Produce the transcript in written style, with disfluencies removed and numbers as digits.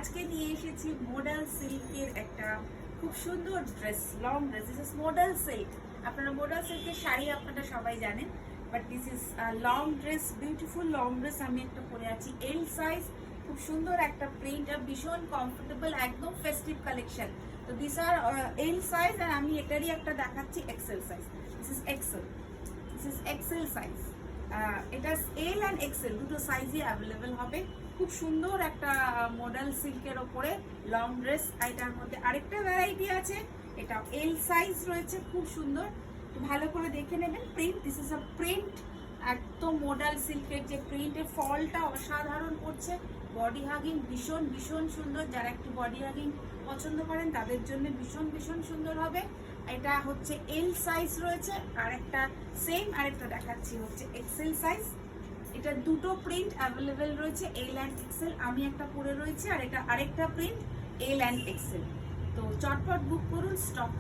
আজকে নিয়ে এসেছি মডাল সিল্কের একটা খুব সুন্দর dress, long dress. This is modal silk. আপনারা মডাল সিল্কের শাড়ি আপনারা সবাই জানেন, but this is long dress, beautiful long dress. আমি একটা পরে আছি এল সাইজ, খুব সুন্দর একটা প্রিন্ট আর ভীষণ কমফোর্টেবল, একদম ফেস্টিভ কালেকশন। তো দিস আর এল সাইজ, আর আমি এটারই একটা দেখাচ্ছি XL size. This is XL, this is XL size. এটা এল অ্যান্ড এক্সেল দুটো সাইজই অ্যাভেলেবেল হবে। খুব সুন্দর একটা মডেল সিল্কের ওপরে লং ড্রেস। এটার মধ্যে আরেকটা ভ্যারাইটি আছে, এটা এল সাইজ রয়েছে, খুব সুন্দর। ভালো করে দেখে নেবেন print. This is a print, একদম মডেল সিল্কের যে প্রিন্টের ফলটা অসাধারণ করছে। বডি হাগিং ভীষণ ভীষণ সুন্দর। যারা একটু বডি হাগিং পছন্দ করেন তাদের জন্য ভীষণ ভীষণ সুন্দর হবে। এটা হচ্ছে এল সাইজ রয়েছে, আর একটা সেম আরেকটা দেখাচ্ছি হচ্ছে এক্সেল সাইজ। এটা দুটো প্রিন্ট অ্যাভেলেবেল রয়েছে, এল অ্যান্ড এক্সেল। আমি একটা পরে রয়েছি, আর এটা আরেকটা প্রিন্ট এল অ্যান্ড এক্সেল। তো চটপট বুক করুন, স্টক